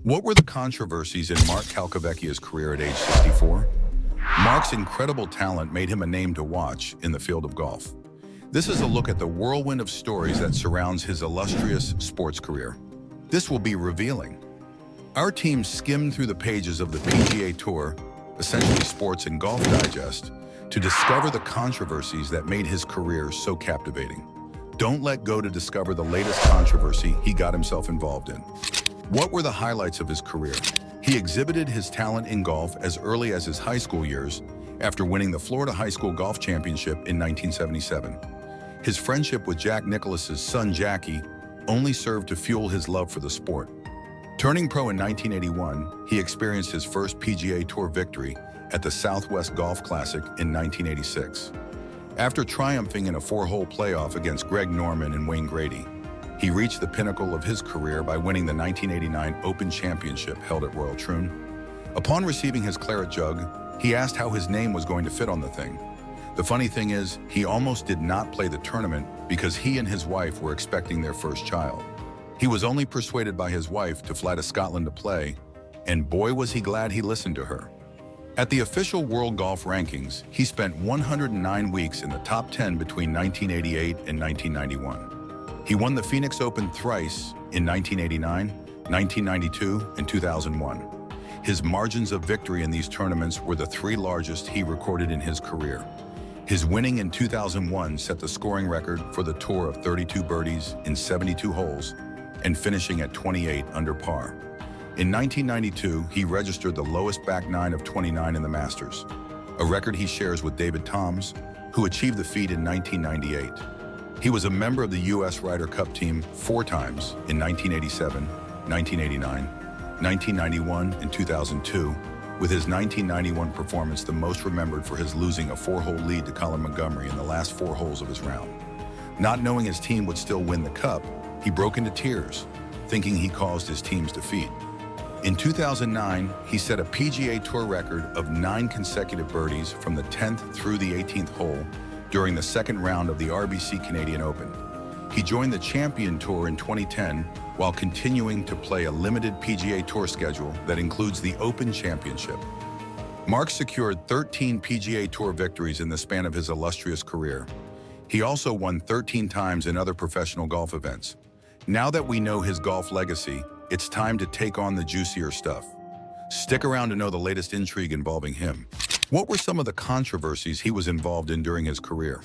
What were the controversies in Mark Calcavecchia's career at age 64? Mark's incredible talent made him a name to watch in the field of golf. This is a look at the whirlwind of stories that surrounds his illustrious sports career. This will be revealing. Our team skimmed through the pages of the PGA Tour, essentially Sports and Golf Digest, to discover the controversies that made his career so captivating. Don't let go to discover the latest controversy he got himself involved in. What were the highlights of his career? He exhibited his talent in golf as early as his high school years, after winning the Florida High School Golf Championship in 1977. His friendship with Jack Nicklaus's son Jackie only served to fuel his love for the sport. Turning pro in 1981, he experienced his first PGA Tour victory at the Southwest Golf Classic in 1986. After triumphing in a four-hole playoff against Greg Norman and Wayne Grady, he reached the pinnacle of his career by winning the 1989 Open Championship held at Royal Troon. Upon receiving his claret jug, he asked how his name was going to fit on the thing. The funny thing is, he almost did not play the tournament because he and his wife were expecting their first child. He was only persuaded by his wife to fly to Scotland to play, and boy was he glad he listened to her. At the official World Golf Rankings, he spent 109 weeks in the top 10 between 1988 and 1991. He won the Phoenix Open thrice in 1989, 1992, and 2001. His margins of victory in these tournaments were the three largest he recorded in his career. His winning in 2001 set the scoring record for the tour of 32 birdies in 72 holes and finishing at 28 under par. In 1992, he registered the lowest back nine of 29 in the Masters, a record he shares with David Toms, who achieved the feat in 1998. He was a member of the U.S. Ryder Cup team 4 times in 1987, 1989, 1991, and 2002, with his 1991 performance the most remembered for his losing a 4-hole lead to Colin Montgomery in the last 4 holes of his round. Not knowing his team would still win the Cup, he broke into tears, thinking he caused his team's defeat. In 2009, he set a PGA Tour record of 9 consecutive birdies from the 10th through the 18th hole during the second round of the RBC Canadian Open. He joined the Champion Tour in 2010 while continuing to play a limited PGA Tour schedule that includes the Open Championship. Mark secured 13 PGA Tour victories in the span of his illustrious career. He also won 13 times in other professional golf events. Now that we know his golf legacy, it's time to take on the juicier stuff. Stick around to know the latest intrigue involving him. What were some of the controversies he was involved in during his career?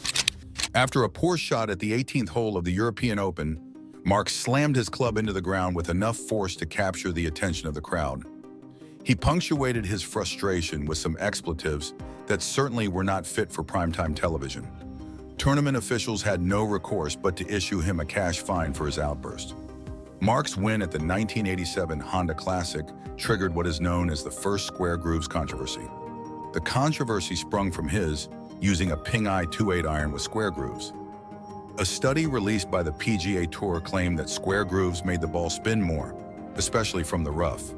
After a poor shot at the 18th hole of the European Open, Mark slammed his club into the ground with enough force to capture the attention of the crowd. He punctuated his frustration with some expletives that certainly were not fit for primetime television. Tournament officials had no recourse but to issue him a cash fine for his outburst. Mark's win at the 1987 Honda Classic triggered what is known as the first square grooves controversy. The controversy sprung from his using a ping-eye 2/8 iron with square grooves. A study released by the PGA Tour claimed that square grooves made the ball spin more, especially from the rough.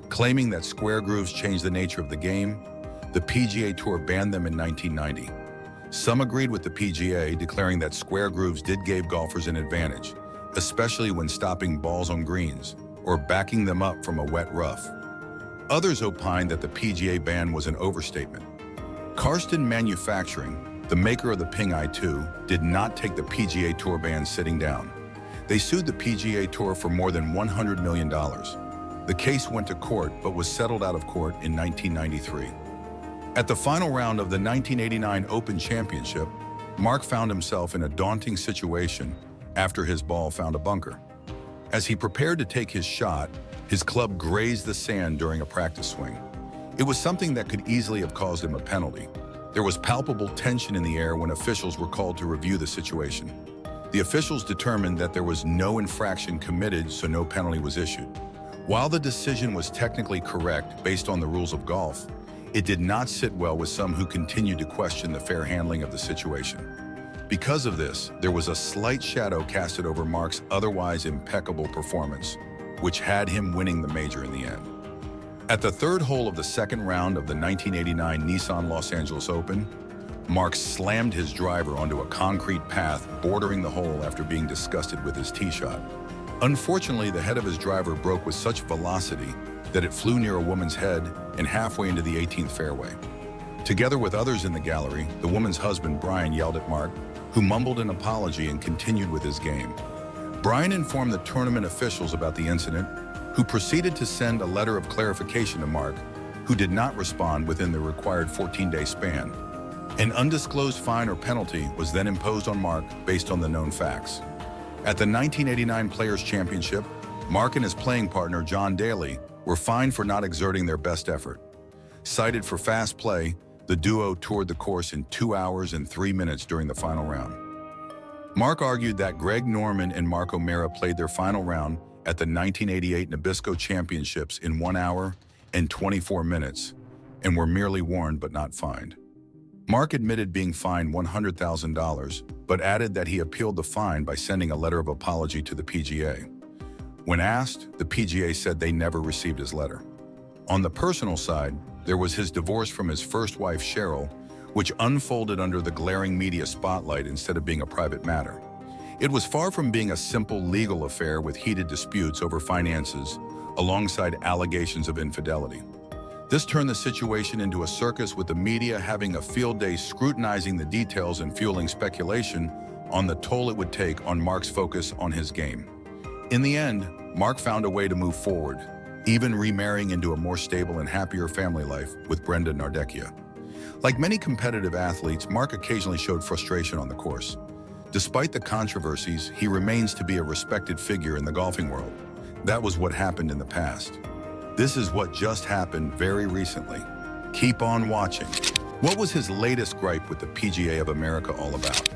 Claiming that square grooves changed the nature of the game, the PGA Tour banned them in 1990. Some agreed with the PGA, declaring that square grooves did give golfers an advantage, especially when stopping balls on greens or backing them up from a wet rough. Others opined that the PGA ban was an overstatement. Karsten Manufacturing, the maker of the Ping Eye 2, did not take the PGA Tour ban sitting down. They sued the PGA Tour for more than $100 million. The case went to court but was settled out of court in 1993. At the final round of the 1989 Open Championship, Mark found himself in a daunting situation after his ball found a bunker. As he prepared to take his shot, his club grazed the sand during a practice swing. It was something that could easily have caused him a penalty. There was palpable tension in the air when officials were called to review the situation. The officials determined that there was no infraction committed, so no penalty was issued. While the decision was technically correct based on the rules of golf, it did not sit well with some who continued to question the fair handling of the situation. Because of this, there was a slight shadow casted over Mark's otherwise impeccable performance, which had him winning the major in the end. At the 3rd hole of the second round of the 1989 Nissan Los Angeles Open, Mark slammed his driver onto a concrete path bordering the hole after being disgusted with his tee shot. Unfortunately, the head of his driver broke with such velocity that it flew near a woman's head and halfway into the 18th fairway. Together with others in the gallery, the woman's husband, Brian, yelled at Mark, who mumbled an apology and continued with his game. Brian informed the tournament officials about the incident, who proceeded to send a letter of clarification to Mark, who did not respond within the required 14-day span. An undisclosed fine or penalty was then imposed on Mark based on the known facts. At the 1989 Players' Championship, Mark and his playing partner, John Daly, were fined for not exerting their best effort. Cited for fast play, the duo toured the course in 2 hours and 3 minutes during the final round. Mark argued that Greg Norman and Mark O'Meara played their final round at the 1988 Nabisco Championships in 1 hour and 24 minutes and were merely warned but not fined. Mark admitted being fined $100,000, but added that he appealed the fine by sending a letter of apology to the PGA. When asked, the PGA said they never received his letter. On the personal side, there was his divorce from his first wife, Cheryl, which unfolded under the glaring media spotlight instead of being a private matter. It was far from being a simple legal affair with heated disputes over finances, alongside allegations of infidelity. This turned the situation into a circus, with the media having a field day scrutinizing the details and fueling speculation on the toll it would take on Mark's focus on his game. In the end, Mark found a way to move forward, even remarrying into a more stable and happier family life with Brenda Nardecchia. Like many competitive athletes, Mark occasionally showed frustration on the course. Despite the controversies, he remains to be a respected figure in the golfing world. That was what happened in the past. This is what just happened very recently. Keep on watching. What was his latest gripe with the PGA of America all about?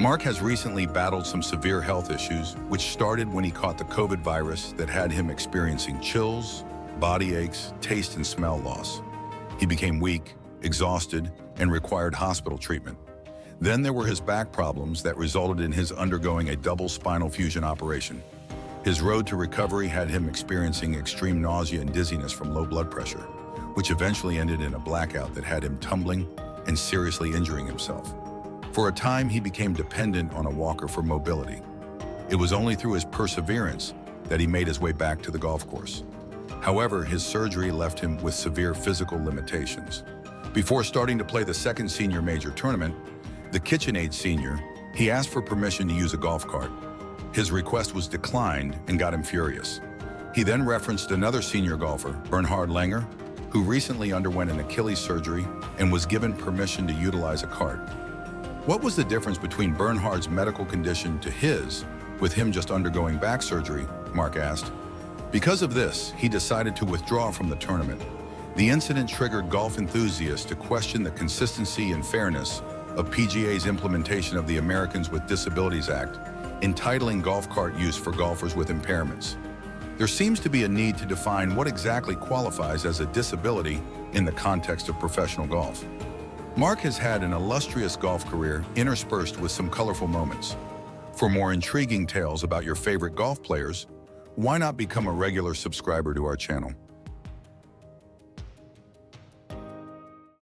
Mark has recently battled some severe health issues, which started when he caught the COVID virus that had him experiencing chills, body aches, taste and smell loss. He became weak, exhausted, and required hospital treatment. Then there were his back problems that resulted in his undergoing a double spinal fusion operation. His road to recovery had him experiencing extreme nausea and dizziness from low blood pressure, which eventually ended in a blackout that had him tumbling and seriously injuring himself. For a time, he became dependent on a walker for mobility. It was only through his perseverance that he made his way back to the golf course. However, his surgery left him with severe physical limitations. Before starting to play the second senior major tournament, the KitchenAid Senior, he asked for permission to use a golf cart. His request was declined and got him furious. He then referenced another senior golfer, Bernhard Langer, who recently underwent an Achilles surgery and was given permission to utilize a cart. What was the difference between Bernhard's medical condition to his, with him just undergoing back surgery? Mark asked. Because of this, he decided to withdraw from the tournament. The incident triggered golf enthusiasts to question the consistency and fairness of PGA's implementation of the Americans with Disabilities Act, entitling golf cart use for golfers with impairments. There seems to be a need to define what exactly qualifies as a disability in the context of professional golf. Mark has had an illustrious golf career interspersed with some colorful moments. For more intriguing tales about your favorite golf players, why not become a regular subscriber to our channel?